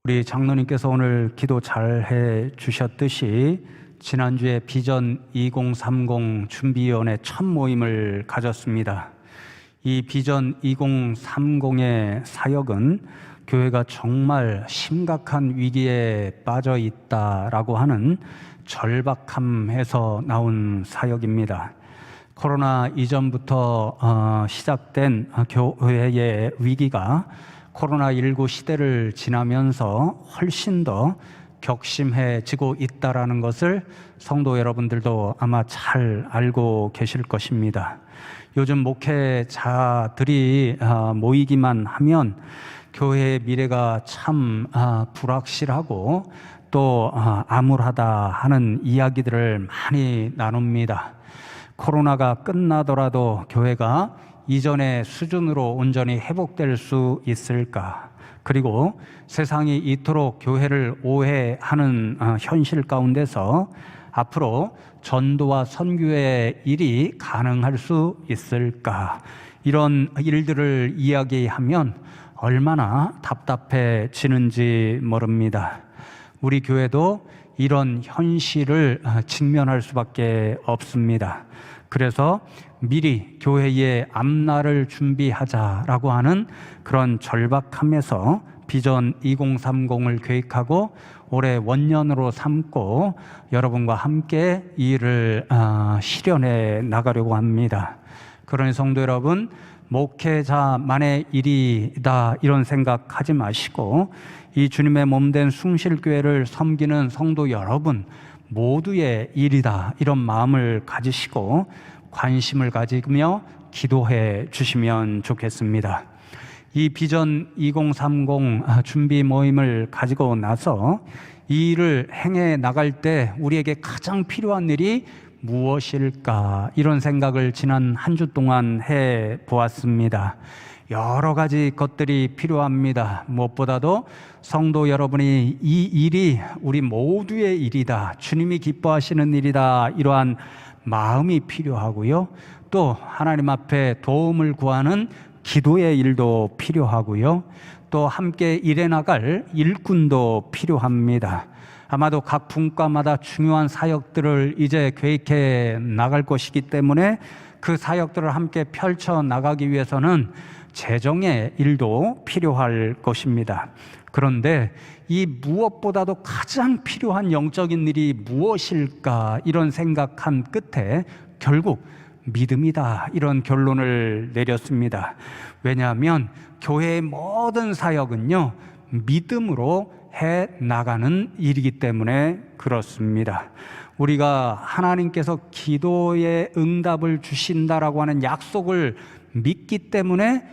우리 장로님께서 오늘 기도 잘 해 주셨듯이 지난주에 비전 2030 준비위원회 첫 모임을 가졌습니다. 이 비전 2030의 사역은 교회가 정말 심각한 위기에 빠져 있다라고 하는 절박함에서 나온 사역입니다. 코로나 이전부터 시작된 교회의 위기가 코로나19 시대를 지나면서 훨씬 더 격심해지고 있다는 것을 성도 여러분들도 아마 잘 알고 계실 것입니다. 요즘 목회자들이 모이기만 하면 교회의 미래가 참 불확실하고 또 암울하다 하는 이야기들을 많이 나눕니다. 코로나가 끝나더라도 교회가 이전의 수준으로 온전히 회복될 수 있을까? 그리고 세상이 이토록 교회를 오해하는 현실 가운데서 앞으로 전도와 선교의 일이 가능할 수 있을까? 이런 일들을 이야기하면 얼마나 답답해지는지 모릅니다. 우리 교회도 이런 현실을 직면할 수밖에 없습니다. 그래서 미리 교회의 앞날을 준비하자라고 하는 그런 절박함에서 비전 2030을 계획하고 올해 원년으로 삼고 여러분과 함께 이 일을 실현해 나가려고 합니다. 그러니 성도 여러분, 목회자만의 일이다 이런 생각하지 마시고 이 주님의 몸된 숭실교회를 섬기는 성도 여러분 모두의 일이다 이런 마음을 가지시고 관심을 가지며 기도해 주시면 좋겠습니다. 이 비전 2030 준비 모임을 가지고 나서 이 일을 행해 나갈 때 우리에게 가장 필요한 일이 무엇일까 이런 생각을 지난 한 주 동안 해 보았습니다. 여러 가지 것들이 필요합니다. 무엇보다도 성도 여러분이 이 일이 우리 모두의 일이다, 주님이 기뻐하시는 일이다 이러한 마음이 필요하고요. 또 하나님 앞에 도움을 구하는 기도의 일도 필요하고요. 또 함께 일해 나갈 일꾼도 필요합니다. 아마도 각 분과마다 중요한 사역들을 이제 계획해 나갈 것이기 때문에 그 사역들을 함께 펼쳐 나가기 위해서는 재정의 일도 필요할 것입니다. 그런데 이 무엇보다도 가장 필요한 영적인 일이 무엇일까 이런 생각한 끝에 결국 믿음이다 이런 결론을 내렸습니다. 왜냐하면 교회의 모든 사역은요 믿음으로 해 나가는 일이기 때문에 그렇습니다. 우리가 하나님께서 기도의 응답을 주신다라고 하는 약속을 믿기 때문에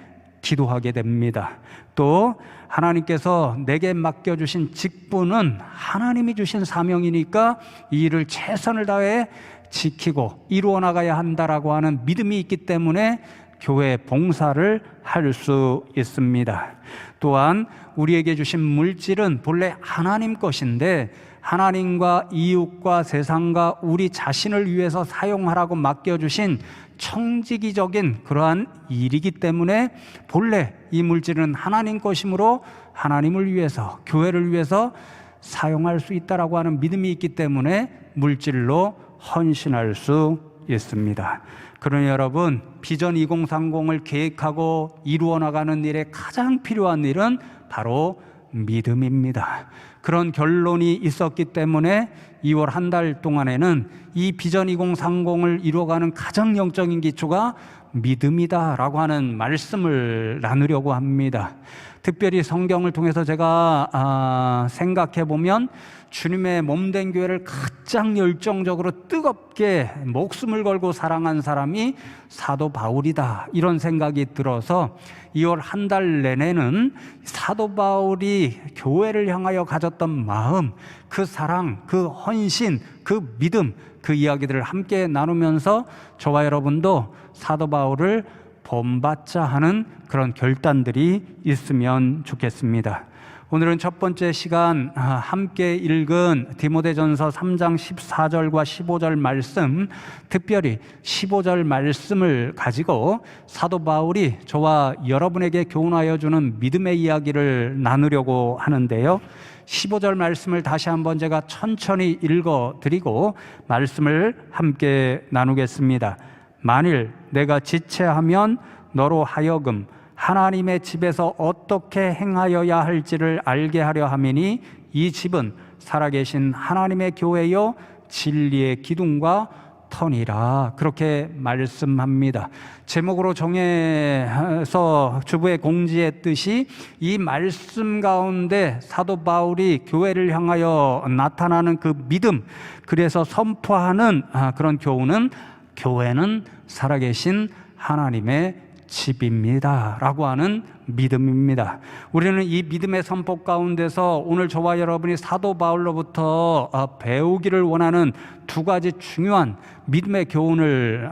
기도하게 됩니다. 또 하나님께서 내게 맡겨주신 직분은 하나님이 주신 사명이니까 이 일을 최선을 다해 지키고 이루어 나가야 한다라고 하는 믿음이 있기 때문에 교회 봉사를 할 수 있습니다. 또한 우리에게 주신 물질은 본래 하나님 것인데 하나님과 이웃과 세상과 우리 자신을 위해서 사용하라고 맡겨주신 청지기적인 그러한 일이기 때문에 본래 이 물질은 하나님 것이므로 하나님을 위해서 교회를 위해서 사용할 수 있다라고 하는 믿음이 있기 때문에 물질로 헌신할 수 있습니다. 그러니 여러분 비전 2030을 계획하고 이루어 나가는 일에 가장 필요한 일은 바로 믿음입니다. 그런 결론이 있었기 때문에 2월 한 달 동안에는 이 비전 2030을 이루어가는 가장 영적인 기초가 믿음이다라고 하는 말씀을 나누려고 합니다. 특별히 성경을 통해서 제가 생각해 보면 주님의 몸된 교회를 가장 열정적으로 뜨겁게 목숨을 걸고 사랑한 사람이 사도 바울이다 이런 생각이 들어서 2월 한 달 내내는 사도 바울이 교회를 향하여 가졌던 마음, 그 사랑, 그 헌신, 그 믿음, 그 이야기들을 함께 나누면서 저와 여러분도 사도 바울을 본받자 하는 그런 결단들이 있으면 좋겠습니다. 오늘은 첫 번째 시간 함께 읽은 디모데전서 3장 14절과 15절 말씀, 특별히 15절 말씀을 가지고 사도 바울이 저와 여러분에게 교훈하여 주는 믿음의 이야기를 나누려고 하는데요. 15절 말씀을 다시 한번 제가 천천히 읽어드리고 말씀을 함께 나누겠습니다. 만일 내가 지체하면 너로 하여금 하나님의 집에서 어떻게 행하여야 할지를 알게 하려 함이니 이 집은 살아계신 하나님의 교회요 진리의 기둥과 터니라. 그렇게 말씀합니다. 제목으로 정해서 주부에 공지했듯이 이 말씀 가운데 사도 바울이 교회를 향하여 나타나는 그 믿음, 그래서 선포하는 그런 교훈은 교회는 살아계신 하나님의 집입니다 라고 하는 믿음입니다. 우리는 이 믿음의 선포 가운데서 오늘 저와 여러분이 사도 바울로부터 배우기를 원하는 두 가지 중요한 믿음의 교훈을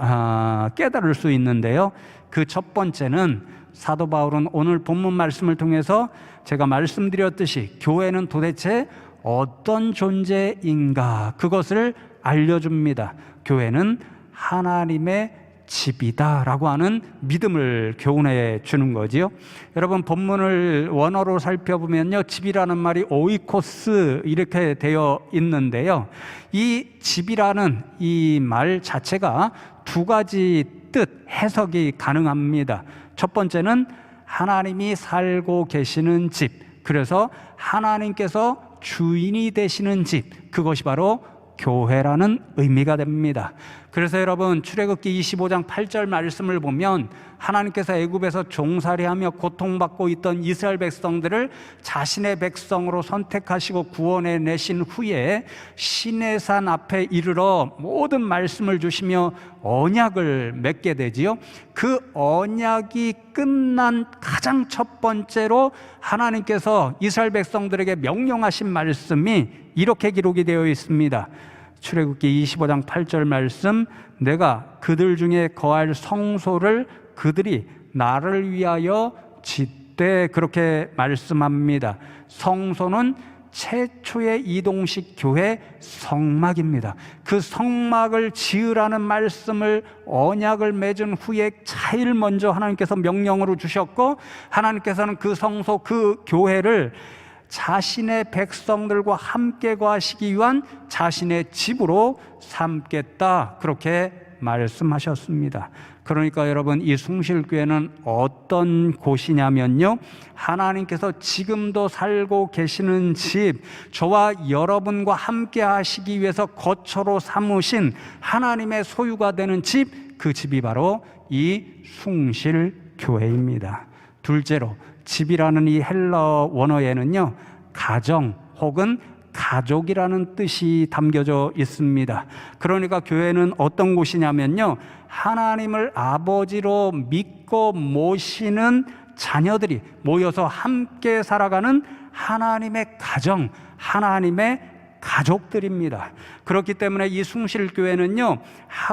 깨달을 수 있는데요. 그 첫 번째는 사도 바울은 오늘 본문 말씀을 통해서 제가 말씀드렸듯이 교회는 도대체 어떤 존재인가 그것을 알려줍니다. 교회는 하나님의 집이다라고 하는 믿음을 교훈해 주는 거지요. 여러분 본문을 원어로 살펴보면요, 집이라는 말이 오이코스 이렇게 되어 있는데요. 이 집이라는 이 말 자체가 두 가지 뜻 해석이 가능합니다. 첫 번째는 하나님이 살고 계시는 집, 그래서 하나님께서 주인이 되시는 집, 그것이 바로 교회라는 의미가 됩니다. 그래서 여러분 출애굽기 25장 8절 말씀을 보면 하나님께서 애굽에서 종살이하며 고통받고 있던 이스라엘 백성들을 자신의 백성으로 선택하시고 구원해 내신 후에 시내산 앞에 이르러 모든 말씀을 주시며 언약을 맺게 되지요. 그 언약이 끝난 가장 첫 번째로 하나님께서 이스라엘 백성들에게 명령하신 말씀이 이렇게 기록이 되어 있습니다. 출애굽기 25장 8절 말씀, 내가 그들 중에 거할 성소를 그들이 나를 위하여 짓되, 그렇게 말씀합니다. 성소는 최초의 이동식 교회 성막입니다. 그 성막을 지으라는 말씀을 언약을 맺은 후에 차일 먼저 하나님께서 명령으로 주셨고, 하나님께서는 그 성소, 그 교회를 자신의 백성들과 함께 거하시기 위한 자신의 집으로 삼겠다, 그렇게 말씀하셨습니다. 그러니까 여러분, 이 숭실교회는 어떤 곳이냐면요, 하나님께서 지금도 살고 계시는 집, 저와 여러분과 함께 하시기 위해서 거처로 삼으신 하나님의 소유가 되는 집, 그 집이 바로 이 숭실교회입니다. 둘째로, 집이라는 이 헬라어 원어에는요, 가정 혹은 가족이라는 뜻이 담겨져 있습니다. 그러니까 교회는 어떤 곳이냐면요, 하나님을 아버지로 믿고 모시는 자녀들이 모여서 함께 살아가는 하나님의 가정, 하나님의 가족들입니다. 그렇기 때문에 이 숭실교회는요,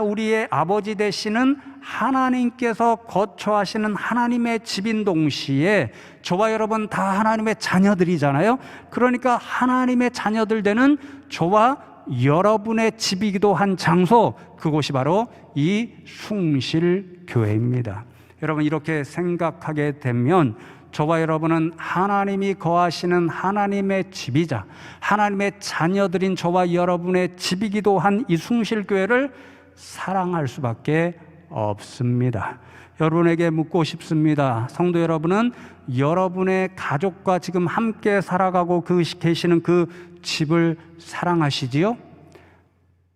우리의 아버지 되시는 하나님께서 거처하시는 하나님의 집인 동시에 저와 여러분 다 하나님의 자녀들이잖아요. 그러니까 하나님의 자녀들 되는 저와 여러분의 집이기도 한 장소, 그곳이 바로 이 숭실교회입니다. 여러분, 이렇게 생각하게 되면 저와 여러분은 하나님이 거하시는 하나님의 집이자 하나님의 자녀들인 저와 여러분의 집이기도 한 이 숭실교회를 사랑할 수밖에 없습니다. 여러분에게 묻고 싶습니다. 성도 여러분은 여러분의 가족과 지금 함께 살아가고 계시는 그 집을 사랑하시지요?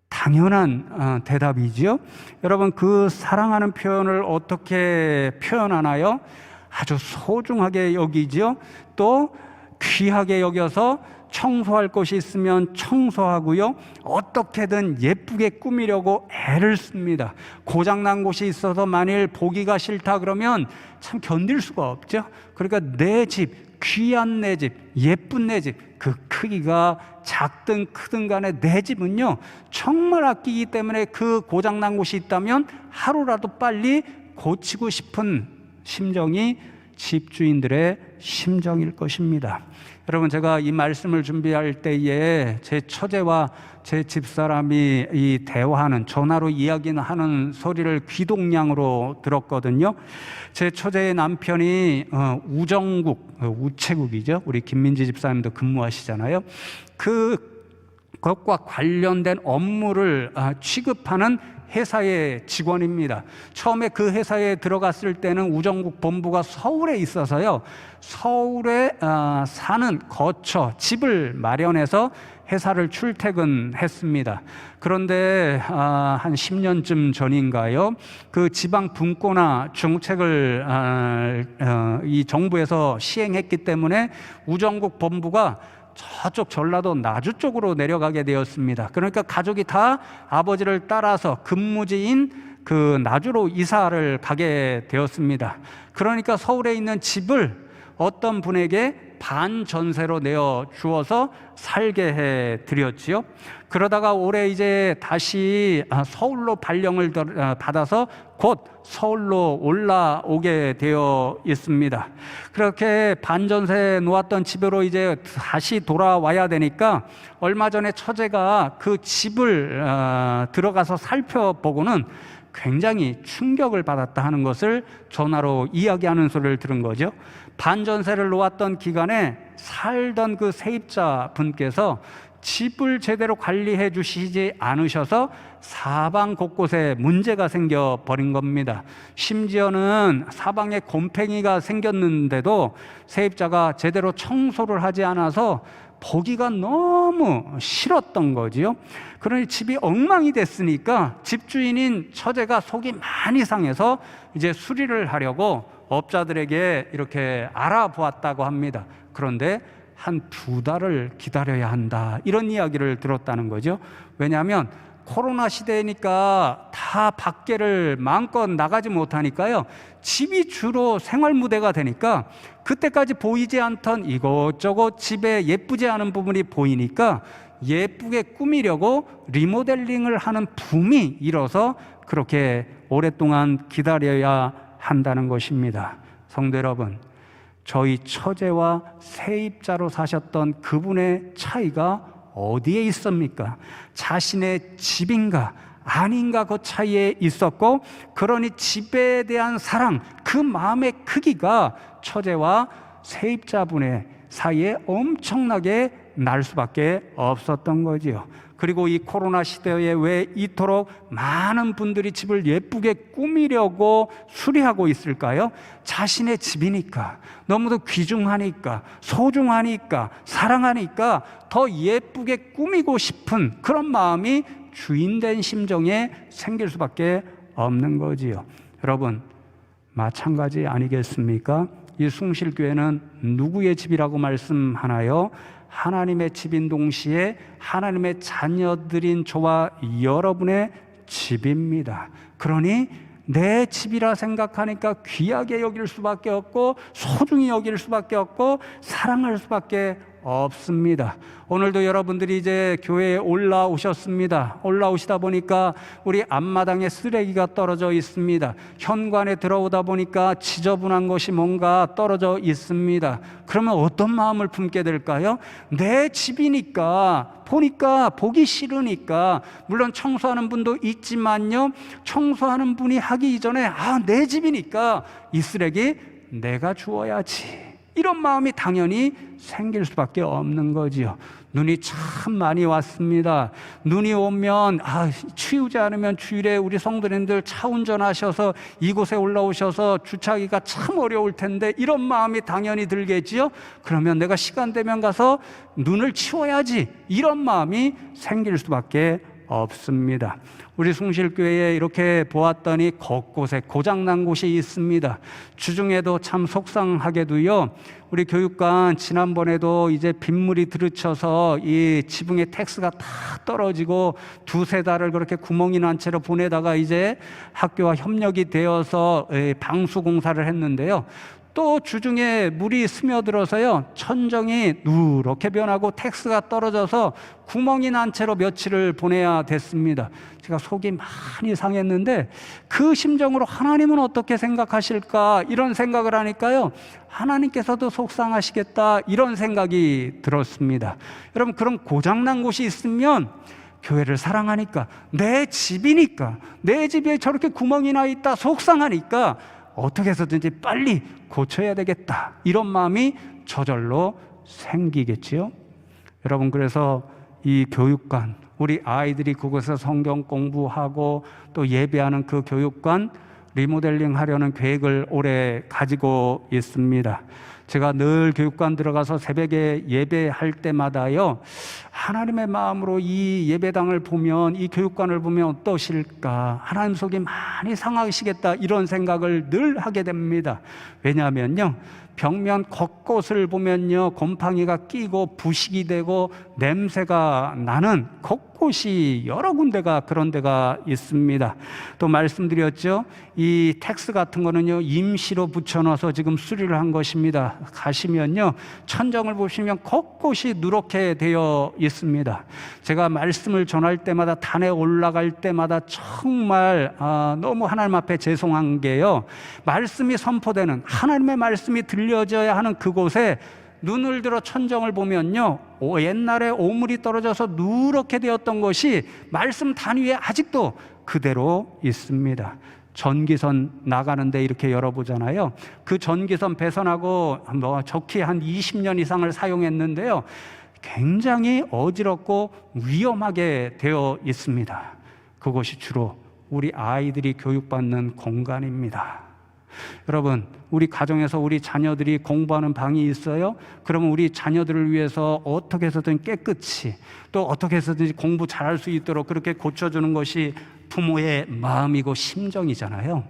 당연한 대답이지요. 여러분, 그 사랑하는 표현을 어떻게 표현하나요? 아주 소중하게 여기지요. 또 귀하게 여겨서 청소할 것이 있으면 청소하고요, 어떻게든 예쁘게 꾸미려고 애를 씁니다. 고장난 곳이 있어서 만일 보기가 싫다 그러면 참 견딜 수가 없죠. 그러니까 내 집, 귀한 내 집, 예쁜 내 집, 그 크기가 작든 크든 간에 내 집은요 정말 아끼기 때문에 그 고장난 곳이 있다면 하루라도 빨리 고치고 싶은 심정이 집주인들의 심정일 것입니다. 여러분, 제가 이 말씀을 준비할 때에 제 처제와 제 집사람이 이 대화하는, 전화로 이야기하는 소리를 귀동냥으로 들었거든요. 제 처제의 남편이 우정국, 우체국이죠. 우리 김민지 집사님도 근무하시잖아요. 그것과 관련된 업무를 취급하는 회사의 직원입니다. 처음에 그 회사에 들어갔을 때는 우정국 본부가 서울에 있어서요, 서울에 사는 거처, 집을 마련해서 회사를 출퇴근했습니다. 그런데 한 10년쯤 전인가요, 그 지방 분권화 정책을 이 정부에서 시행했기 때문에 우정국 본부가 저쪽 전라도 나주 쪽으로 내려가게 되었습니다. 그러니까 가족이 다 아버지를 따라서 근무지인 그 나주로 이사를 가게 되었습니다. 그러니까 서울에 있는 집을 어떤 분에게 반전세로 내어 주어서 살게 해 드렸지요. 그러다가 올해 이제 다시 서울로 발령을 받아서 곧 서울로 올라오게 되어 있습니다. 그렇게 반전세 놓았던 집으로 이제 다시 돌아와야 되니까 얼마 전에 처제가 그 집을 들어가서 살펴보고는 굉장히 충격을 받았다 하는 것을 전화로 이야기하는 소리를 들은 거죠. 반전세를 놓았던 기간에 살던 그 세입자 분께서 집을 제대로 관리해 주시지 않으셔서 사방 곳곳에 문제가 생겨버린 겁니다. 심지어는 사방에 곰팡이가 생겼는데도 세입자가 제대로 청소를 하지 않아서 보기가 너무 싫었던 거지요. 그러니 집이 엉망이 됐으니까 집주인인 처제가 속이 많이 상해서 이제 수리를 하려고 업자들에게 이렇게 알아보았다고 합니다. 그런데 한 2달을 기다려야 한다, 이런 이야기를 들었다는 거죠. 왜냐하면 코로나 시대니까 다 밖에를 마음껏 나가지 못하니까요, 집이 주로 생활 무대가 되니까 그때까지 보이지 않던 이것저것 집에 예쁘지 않은 부분이 보이니까 예쁘게 꾸미려고 리모델링을 하는 붐이 일어서 그렇게 오랫동안 기다려야 한다는 것입니다. 성도 여러분, 저희 처제와 세입자로 사셨던 그분의 차이가 어디에 있습니까? 자신의 집인가 아닌가, 그 차이에 있었고, 그러니 집에 대한 사랑, 그 마음의 크기가 처제와 세입자분의 사이에 엄청나게 날 수밖에 없었던 거지요. 그리고 이 코로나 시대에 왜 이토록 많은 분들이 집을 예쁘게 꾸미려고 수리하고 있을까요? 자신의 집이니까, 너무도 귀중하니까, 소중하니까, 사랑하니까 더 예쁘게 꾸미고 싶은 그런 마음이 주인된 심정에 생길 수밖에 없는 거지요. 여러분, 마찬가지 아니겠습니까? 이 숭실교회는 누구의 집이라고 말씀하나요? 하나님의 집인 동시에 하나님의 자녀들인 저와 여러분의 집입니다. 그러니 내 집이라 생각하니까 귀하게 여길 수밖에 없고, 소중히 여길 수밖에 없고, 사랑할 수밖에 없습니다. 오늘도 여러분들이 이제 교회에 올라오셨습니다. 올라오시다 보니까 우리 앞마당에 쓰레기가 떨어져 있습니다. 현관에 들어오다 보니까 지저분한 것이 뭔가 떨어져 있습니다. 그러면 어떤 마음을 품게 될까요? 내 집이니까, 보니까 보기 싫으니까, 물론 청소하는 분도 있지만요, 청소하는 분이 하기 이전에 내 집이니까 이 쓰레기 내가 주워야지, 이런 마음이 당연히 생길 수밖에 없는 거지요. 눈이 참 많이 왔습니다. 눈이 오면 치우지 않으면 주일에 우리 성도님들 차 운전하셔서 이곳에 올라오셔서 주차하기가 참 어려울 텐데, 이런 마음이 당연히 들겠지요. 그러면 내가 시간 되면 가서 눈을 치워야지, 이런 마음이 생길 수밖에 없습니다. 우리 숭실교회에 이렇게 보았더니 곳곳에 고장난 곳이 있습니다. 주중에도 참 속상하게도요, 우리 교육관 지난번에도 이제 빗물이 들이쳐서 이 지붕에 텍스가 다 떨어지고 2-3달을 그렇게 구멍이 난 채로 보내다가 이제 학교와 협력이 되어서 방수 공사를 했는데요, 또 주중에 물이 스며들어서요, 천정이 누렇게 변하고 텍스가 떨어져서 구멍이 난 채로 며칠을 보내야 됐습니다. 제가 속이 많이 상했는데 그 심정으로 하나님은 어떻게 생각하실까 이런 생각을 하니까요, 하나님께서도 속상하시겠다 이런 생각이 들었습니다. 여러분, 그런 고장난 곳이 있으면 교회를 사랑하니까, 내 집이니까, 내 집에 저렇게 구멍이 나 있다 속상하니까 어떻게 해서든지 빨리 고쳐야 되겠다 이런 마음이 저절로 생기겠지요. 여러분, 그래서 이 교육관, 우리 아이들이 그곳에서 성경 공부하고 또 예배하는 그 교육관 리모델링 하려는 계획을 올해 가지고 있습니다. 제가 늘 교육관 들어가서 새벽에 예배할 때마다요, 하나님의 마음으로 이 예배당을 보면, 이 교육관을 보면 어떠실까, 하나님 속이 많이 상하시겠다 이런 생각을 늘 하게 됩니다. 왜냐하면요, 벽면 곳곳을 보면요, 곰팡이가 끼고 부식이 되고 냄새가 나는 곳곳이 여러 군데가 그런 데가 있습니다. 또 말씀드렸죠, 이 텍스 같은 거는요, 임시로 붙여놔서 지금 수리를 한 것입니다. 가시면요, 천정을 보시면 곳곳이 누렇게 되어 있습니다. 제가 말씀을 전할 때마다, 단에 올라갈 때마다 정말 너무 하나님 앞에 죄송한 게요, 말씀이 선포되는, 하나님의 말씀이 들려져야 하는 그곳에 눈을 들어 천정을 보면요, 옛날에 오물이 떨어져서 누렇게 되었던 것이 말씀 단 위에 아직도 그대로 있습니다. 전기선 나가는데 이렇게 열어보잖아요. 그 전기선 배선하고 적히 한 20년 이상을 사용했는데요, 굉장히 어지럽고 위험하게 되어 있습니다. 그것이 주로 우리 아이들이 교육받는 공간입니다. 여러분, 우리 가정에서 우리 자녀들이 공부하는 방이 있어요? 그러면 우리 자녀들을 위해서 어떻게 해서든 깨끗이, 또 어떻게 해서든지 공부 잘할 수 있도록 그렇게 고쳐주는 것이 부모의 마음이고 심정이잖아요.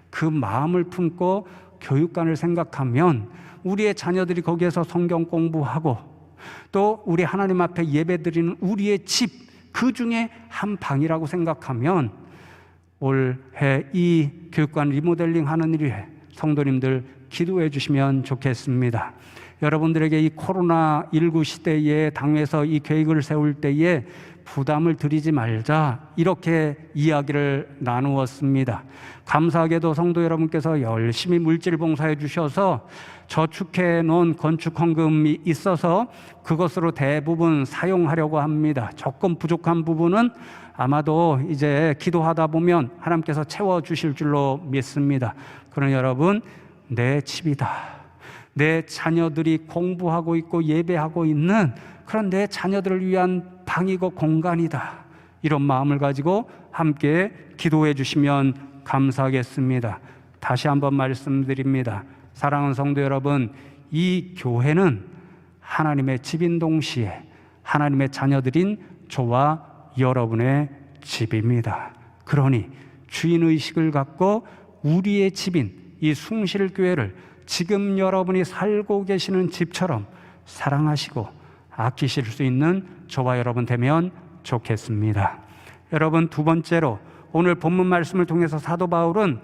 그 마음을 품고 교육관을 생각하면 우리의 자녀들이 거기에서 성경 공부하고, 또 우리 하나님 앞에 예배드리는 우리의 집, 그 중에 한 방이라고 생각하면 올해 이 교육관 리모델링 하는 일에 성도님들 기도해 주시면 좋겠습니다. 여러분들에게 이 코로나19 시대에 당에서 이 계획을 세울 때에 부담을 드리지 말자 이렇게 이야기를 나누었습니다. 감사하게도 성도 여러분께서 열심히 물질 봉사해 주셔서 저축해 놓은 건축 헌금이 있어서 그것으로 대부분 사용하려고 합니다. 조금 부족한 부분은 아마도 이제 기도하다 보면 하나님께서 채워주실 줄로 믿습니다. 그러나 여러분, 내 집이다, 내 자녀들이 공부하고 있고 예배하고 있는 그런 내 자녀들을 위한 방이고 공간이다, 이런 마음을 가지고 함께 기도해 주시면 감사하겠습니다. 다시 한번 말씀드립니다. 사랑하는 성도 여러분, 이 교회는 하나님의 집인 동시에 하나님의 자녀들인 저와 여러분의 집입니다. 그러니 주인의식을 갖고 우리의 집인 이 숭실교회를 지금 여러분이 살고 계시는 집처럼 사랑하시고 아끼실 수 있는 저와 여러분 되면 좋겠습니다. 여러분, 두 번째로 오늘 본문 말씀을 통해서 사도 바울은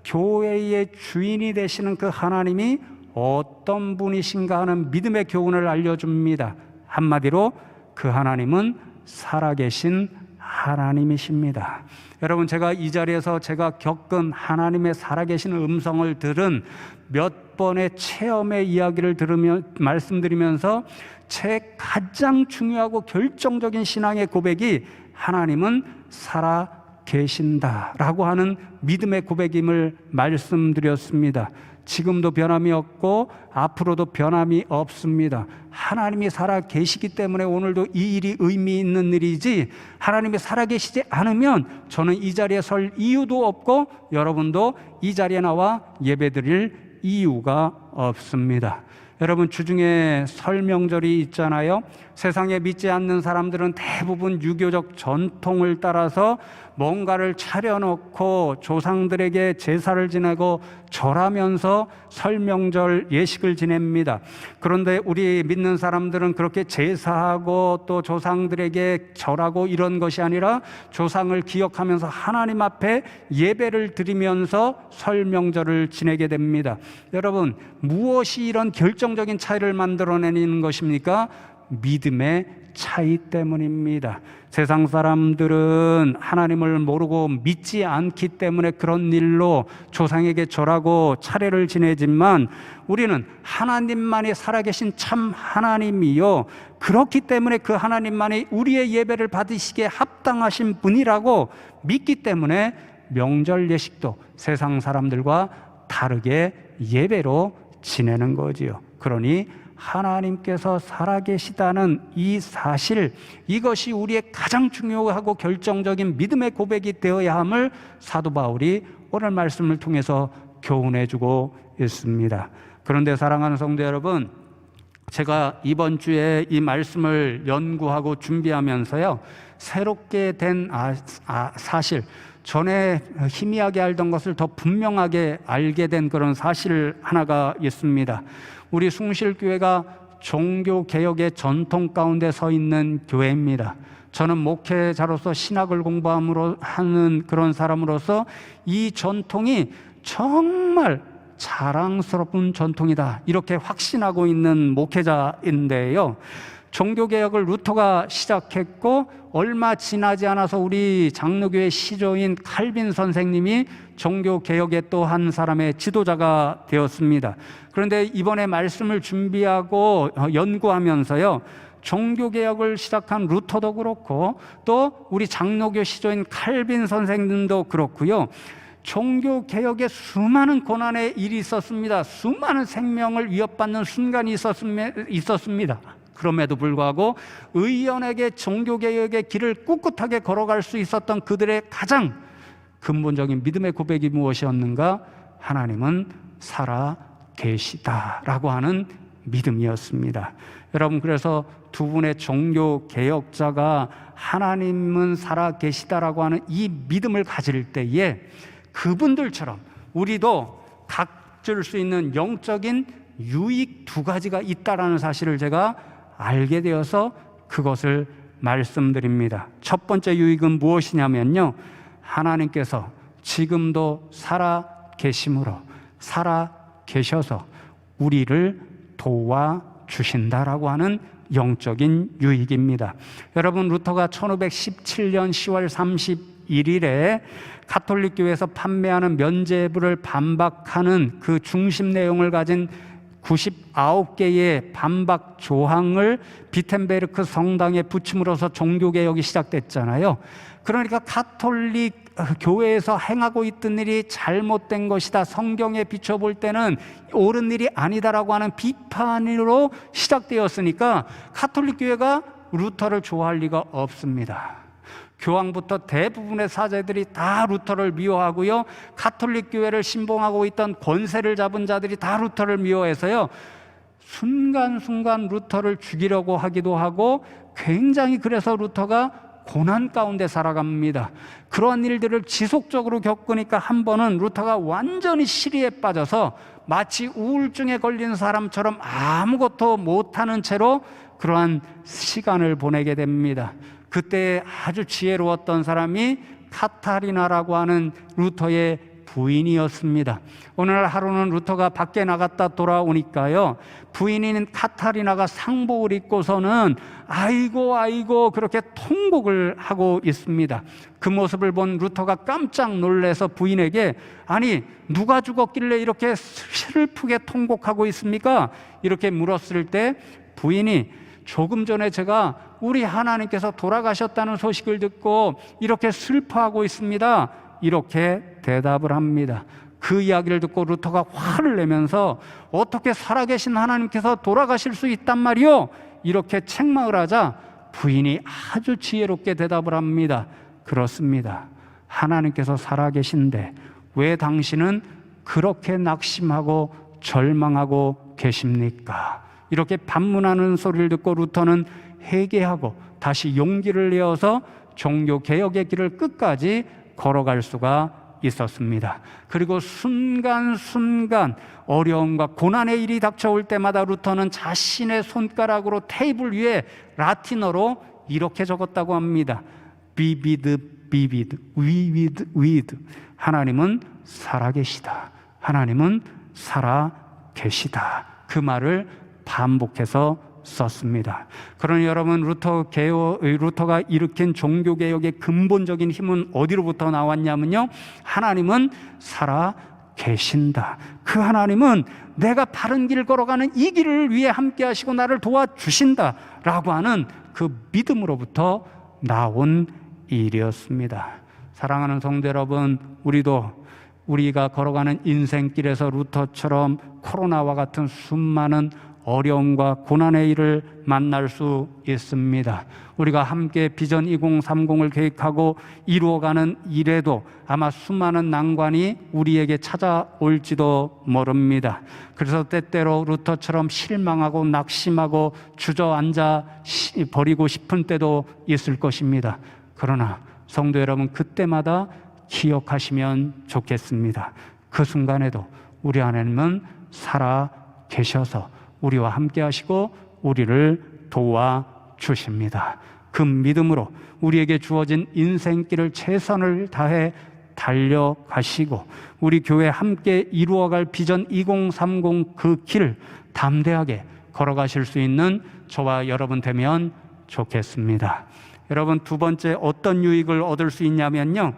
교회의 주인이 되시는 그 하나님이 어떤 분이신가 하는 믿음의 교훈을 알려줍니다. 한마디로 그 하나님은 살아계신 하나님이십니다. 여러분, 제가 이 자리에서 제가 겪은 하나님의 살아계신 음성을 들은 몇 번의 체험의 이야기를 들으며 말씀드리면서 제 가장 중요하고 결정적인 신앙의 고백이 하나님은 살아계신다라고 하는 믿음의 고백임을 말씀드렸습니다. 지금도 변함이 없고 앞으로도 변함이 없습니다. 하나님이 살아계시기 때문에 오늘도 이 일이 의미 있는 일이지, 하나님이 살아계시지 않으면 저는 이 자리에 설 이유도 없고 여러분도 이 자리에 나와 예배드릴 이유가 없습니다. 여러분, 주중에 설 명절이 있잖아요. 세상에 믿지 않는 사람들은 대부분 유교적 전통을 따라서 뭔가를 차려놓고 조상들에게 제사를 지내고 절하면서 설 명절 예식을 지냅니다. 그런데 우리 믿는 사람들은 그렇게 제사하고 또 조상들에게 절하고 이런 것이 아니라 조상을 기억하면서 하나님 앞에 예배를 드리면서 설 명절을 지내게 됩니다. 여러분, 무엇이 이런 결정적인 차이를 만들어내는 것입니까? 믿음의 차이 때문입니다. 세상 사람들은 하나님을 모르고 믿지 않기 때문에 그런 일로 조상에게 절하고 차례를 지내지만 우리는 하나님만이 살아계신 참 하나님이요, 그렇기 때문에 그 하나님만이 우리의 예배를 받으시기에 합당하신 분이라고 믿기 때문에 명절 예식도 세상 사람들과 다르게 예배로 지내는 거지요. 그러니 하나님께서 살아계시다는 이 사실, 이것이 우리의 가장 중요하고 결정적인 믿음의 고백이 되어야 함을 사도 바울이 오늘 말씀을 통해서 교훈해 주고 있습니다. 그런데 사랑하는 성도 여러분, 제가 이번 주에 이 말씀을 연구하고 준비하면서요, 새롭게 된 사실, 전에 희미하게 알던 것을 더 분명하게 알게 된 그런 사실 하나가 있습니다. 우리 숭실교회가 종교개혁의 전통 가운데 서 있는 교회입니다. 저는 목회자로서 신학을 공부하는 그런 사람으로서 이 전통이 정말 자랑스러운 전통이다, 이렇게 확신하고 있는 목회자인데요. 종교개혁을 루터가 시작했고 얼마 지나지 않아서 우리 장로교회 시조인 칼빈 선생님이 종교개혁의 또 한 사람의 지도자가 되었습니다. 그런데 이번에 말씀을 준비하고 연구하면서요, 종교개혁을 시작한 루터도 그렇고 또 우리 장로교 시조인 칼빈 선생님도 그렇고요, 종교개혁에 수많은 고난의 일이 있었습니다. 수많은 생명을 위협받는 순간이 있었습니다. 그럼에도 불구하고 의연하게 종교개혁의 길을 꿋꿋하게 걸어갈 수 있었던 그들의 가장 근본적인 믿음의 고백이 무엇이었는가? 하나님은 살아 계시다라고 하는 믿음이었습니다. 여러분, 그래서 두 분의 종교개혁자가 하나님은 살아 계시다라고 하는 이 믿음을 가질 때에 그분들처럼 우리도 갖을 수 있는 영적인 유익 두 가지가 있다라는 사실을 제가 알게 되어서 그것을 말씀드립니다. 첫 번째 유익은 무엇이냐면요, 하나님께서 지금도 살아 계심으로 살아 계셔서 우리를 도와주신다라고 하는 영적인 유익입니다. 여러분, 루터가 1517년 10월 31일에 가톨릭 교회에서 판매하는 면죄부를 반박하는 그 중심 내용을 가진 99개의 반박 조항을 비텐베르크 성당에 붙임으로써 종교개혁이 시작됐잖아요. 그러니까 가톨릭 교회에서 행하고 있던 일이 잘못된 것이다, 성경에 비춰볼 때는 옳은 일이 아니다라고 하는 비판으로 시작되었으니까 가톨릭 교회가 루터를 좋아할 리가 없습니다. 교황부터 대부분의 사제들이 다 루터를 미워하고요, 가톨릭 교회를 신봉하고 있던 권세를 잡은 자들이 다 루터를 미워해서요, 순간순간 루터를 죽이려고 하기도 하고 굉장히 그래서 루터가 고난 가운데 살아갑니다. 그러한 일들을 지속적으로 겪으니까 한 번은 루터가 완전히 시리에 빠져서 마치 우울증에 걸린 사람처럼 아무것도 못하는 채로 그러한 시간을 보내게 됩니다. 그때 아주 지혜로웠던 사람이 카타리나라고 하는 루터의 부인이었습니다. 오늘 하루는 루터가 밖에 나갔다 돌아오니까요, 부인인 카타리나가 상복을 입고서는 아이고 그렇게 통곡을 하고 있습니다. 그 모습을 본 루터가 깜짝 놀라서 부인에게, 아니 누가 죽었길래 이렇게 슬프게 통곡하고 있습니까? 이렇게 물었을 때 부인이, 조금 전에 제가 우리 하나님께서 돌아가셨다는 소식을 듣고 이렇게 슬퍼하고 있습니다, 이렇게 대답을 합니다. 그 이야기를 듣고 루터가 화를 내면서, 어떻게 살아계신 하나님께서 돌아가실 수 있단 말이요? 이렇게 책망을 하자 부인이 아주 지혜롭게 대답을 합니다. 그렇습니다. 하나님께서 살아계신데 왜 당신은 그렇게 낙심하고 절망하고 계십니까? 이렇게 반문하는 소리를 듣고 루터는 회개하고 다시 용기를 내어서 종교개혁의 길을 끝까지 걸어갈 수가 있었습니다. 그리고 순간순간 어려움과 고난의 일이 닥쳐올 때마다 루터는 자신의 손가락으로 테이블 위에 라틴어로 이렇게 적었다고 합니다. 비비드 비비드 위비드 위드. 하나님은 살아계시다. 하나님은 살아계시다. 그 말을 반복해서 썼습니다. 그러니 여러분, 루터가 일으킨 종교개혁의 근본적인 힘은 어디로부터 나왔냐면요, 하나님은 살아계신다. 그 하나님은 내가 바른 길 걸어가는 이 길을 위해 함께 하시고 나를 도와주신다 라고 하는 그 믿음으로부터 나온 일이었습니다. 사랑하는 성도 여러분, 우리가 걸어가는 인생길에서 루터처럼 코로나와 같은 수많은 어려움과 고난의 일을 만날 수 있습니다. 우리가 함께 비전 2030을 계획하고 이루어가는 일에도 아마 수많은 난관이 우리에게 찾아올지도 모릅니다. 그래서 때때로 루터처럼 실망하고 낙심하고 주저앉아 버리고 싶은 때도 있을 것입니다. 그러나 성도 여러분, 그때마다 기억하시면 좋겠습니다. 그 순간에도 우리 하나님은 살아 계셔서 우리와 함께 하시고 우리를 도와주십니다. 그 믿음으로 우리에게 주어진 인생길을 최선을 다해 달려가시고 우리 교회 함께 이루어갈 비전 2030 그 길 담대하게 걸어가실 수 있는 저와 여러분 되면 좋겠습니다. 여러분, 두 번째 어떤 유익을 얻을 수 있냐면요,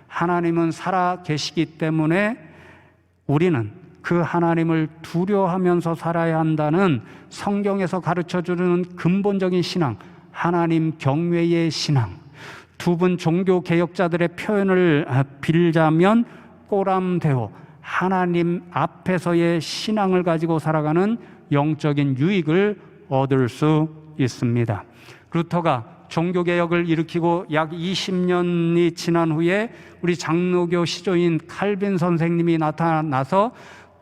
하나님은 살아 계시기 때문에 우리는 그 하나님을 두려워하면서 살아야 한다는 성경에서 가르쳐주는 근본적인 신앙, 하나님 경외의 신앙. 두 분 종교개혁자들의 표현을 빌자면 꼬람대오, 하나님 앞에서의 신앙을 가지고 살아가는 영적인 유익을 얻을 수 있습니다. 루터가 종교개혁을 일으키고 약 20년이 지난 후에 우리 장로교 시조인 칼빈 선생님이 나타나서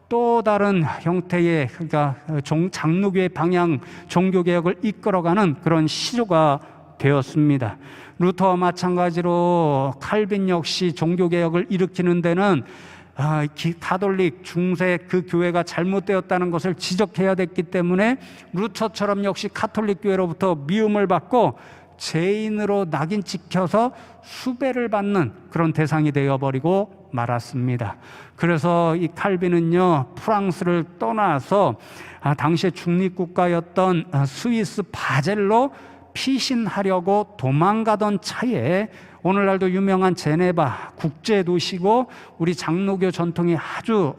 또 다른 형태의, 그러니까 장로교의 방향, 종교개혁을 이끌어가는 그런 시조가 되었습니다. 루터와 마찬가지로 칼빈 역시 종교개혁을 일으키는 데는 가톨릭 중세 그 교회가 잘못되었다는 것을 지적해야 됐기 때문에 루터처럼 역시 가톨릭 교회로부터 미움을 받고 죄인으로 낙인 찍혀서 수배를 받는 그런 대상이 되어버리고 말았습니다. 그래서 이 칼빈은요, 프랑스를 떠나서 당시의 중립국가였던 스위스 바젤로 피신하려고 도망가던 차에 오늘날도 유명한 제네바 국제도시고 우리 장로교 전통이 아주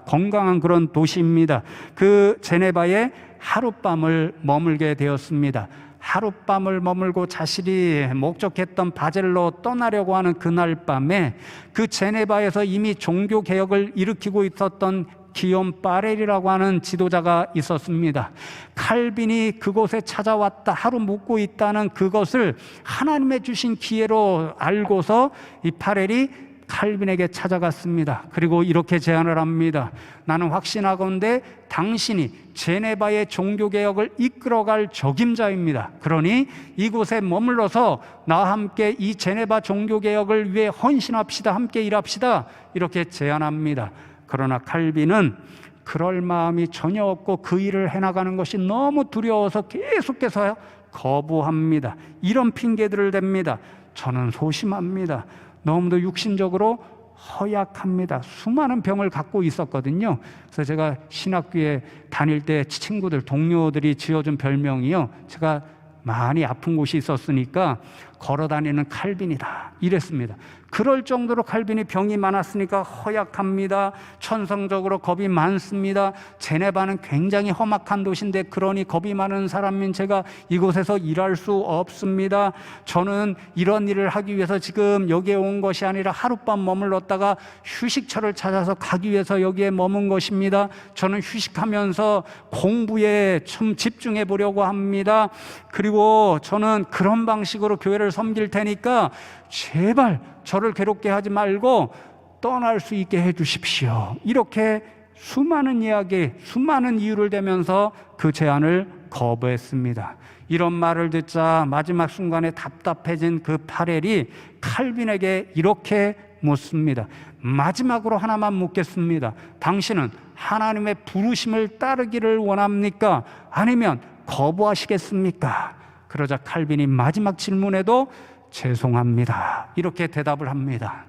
건강한 그런 도시입니다. 그 제네바에 하룻밤을 머물게 되었습니다. 하룻밤을 머물고 자신이 목적했던 바젤로 떠나려고 하는 그날 밤에 그 제네바에서 이미 종교개혁을 일으키고 있었던 기욤 파렐이라고 하는 지도자가 있었습니다. 칼빈이 그곳에 찾아왔다, 하루 묵고 있다는 그것을 하나님의 주신 기회로 알고서 이 파렐이 칼빈에게 찾아갔습니다. 그리고 이렇게 제안을 합니다. 나는 확신하건대 당신이 제네바의 종교개혁을 이끌어갈 적임자입니다. 그러니 이곳에 머물러서 나와 함께 이 제네바 종교개혁을 위해 헌신합시다, 함께 일합시다, 이렇게 제안합니다. 그러나 칼빈은 그럴 마음이 전혀 없고 그 일을 해나가는 것이 너무 두려워서 계속해서 거부합니다. 이런 핑계들을 댑니다. 저는 소심합니다. 너무도 육신적으로 허약합니다. 수많은 병을 갖고 있었거든요. 그래서 제가 신학교에 다닐 때 친구들, 동료들이 지어준 별명이요, 제가 많이 아픈 곳이 있었으니까 걸어다니는 칼빈이다 이랬습니다. 그럴 정도로 칼빈이 병이 많았으니까 허약합니다. 천성적으로 겁이 많습니다. 제네바는 굉장히 험악한 도시인데 그러니 겁이 많은 사람인 제가 이곳에서 일할 수 없습니다. 저는 이런 일을 하기 위해서 지금 여기에 온 것이 아니라 하룻밤 머물렀다가 휴식처를 찾아서 가기 위해서 여기에 머문 것입니다. 저는 휴식하면서 공부에 좀 집중해 보려고 합니다. 그리고 저는 그런 방식으로 교회를 섬길 테니까 제발 저를 괴롭게 하지 말고 떠날 수 있게 해 주십시오. 이렇게 수많은 이야기, 수많은 이유를 대면서 그 제안을 거부했습니다. 이런 말을 듣자 마지막 순간에 답답해진 그 파렐이 칼빈에게 이렇게 묻습니다. 마지막으로 하나만 묻겠습니다. 당신은 하나님의 부르심을 따르기를 원합니까? 아니면 거부하시겠습니까? 그러자 칼빈이 마지막 질문에도 죄송합니다, 이렇게 대답을 합니다.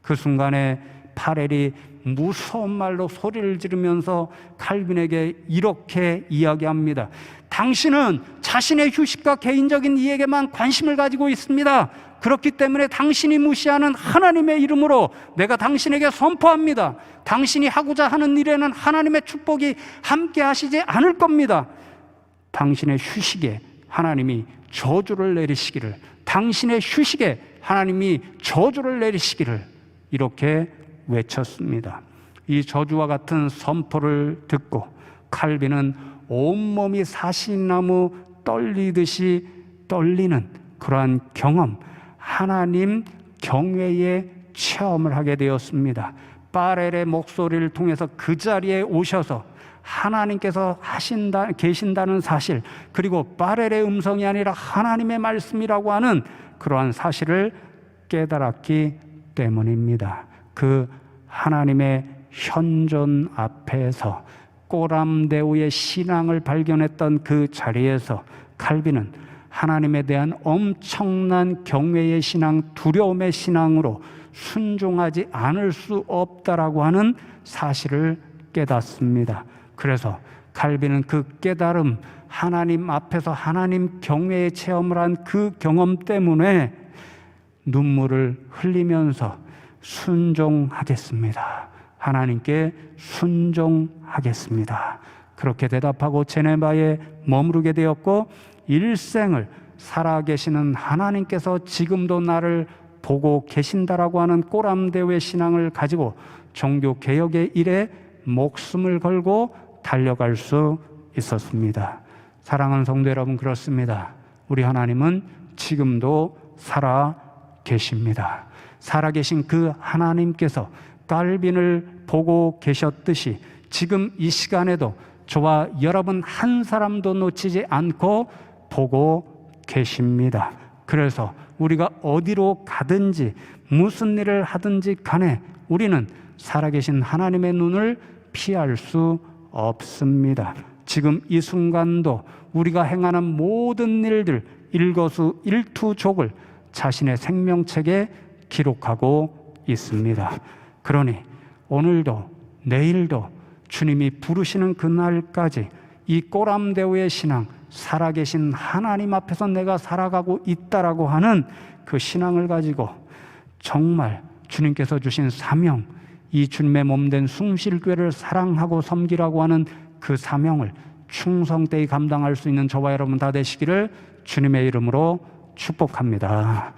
그 순간에 파렐이 무서운 말로 소리를 지르면서 칼빈에게 이렇게 이야기합니다. 당신은 자신의 휴식과 개인적인 이익에만 관심을 가지고 있습니다. 그렇기 때문에 당신이 무시하는 하나님의 이름으로 내가 당신에게 선포합니다. 당신이 하고자 하는 일에는 하나님의 축복이 함께 하시지 않을 겁니다. 당신의 휴식에 하나님이 저주를 내리시기를, 당신의 휴식에 하나님이 저주를 내리시기를, 이렇게 외쳤습니다. 이 저주와 같은 선포를 듣고 칼빈은 온몸이 사시나무 떨리듯이 떨리는 그러한 경험, 하나님 경외의 체험을 하게 되었습니다. 파렐의 목소리를 통해서 그 자리에 오셔서 하나님께서 계신다는 사실, 그리고 파렐의 음성이 아니라 하나님의 말씀이라고 하는 그러한 사실을 깨달았기 때문입니다. 그 하나님의 현존 앞에서 꼬람데우의 신앙을 발견했던 그 자리에서 칼빈은 하나님에 대한 엄청난 경외의 신앙, 두려움의 신앙으로 순종하지 않을 수 없다라고 하는 사실을 깨닫습니다. 그래서 칼빈은 그 깨달음, 하나님 앞에서 하나님 경외의 체험을 한 그 경험 때문에 눈물을 흘리면서 순종하겠습니다, 하나님께 순종하겠습니다, 그렇게 대답하고 제네바에 머무르게 되었고, 일생을 살아계시는 하나님께서 지금도 나를 보고 계신다라고 하는 꼬람대우의 신앙을 가지고 종교개혁의 일에 목숨을 걸고 달려갈 수 있었습니다. 사랑하는 성도 여러분, 그렇습니다. 우리 하나님은 지금도 살아 계십니다. 살아계신 그 하나님께서 칼빈을 보고 계셨듯이 지금 이 시간에도 저와 여러분 한 사람도 놓치지 않고 보고 계십니다. 그래서 우리가 어디로 가든지 무슨 일을 하든지 간에 우리는 살아계신 하나님의 눈을 피할 수 없습니다. 지금 이 순간도 우리가 행하는 모든 일들 일거수일투족을 자신의 생명책에 기록하고 있습니다. 그러니 오늘도 내일도 주님이 부르시는 그날까지 이 꼬람데우의 신앙, 살아계신 하나님 앞에서 내가 살아가고 있다라고 하는 그 신앙을 가지고 정말 주님께서 주신 사명, 이 주님의 몸된 숭실교회를 사랑하고 섬기라고 하는 그 사명을 충성되이 감당할 수 있는 저와 여러분 다 되시기를 주님의 이름으로 축복합니다.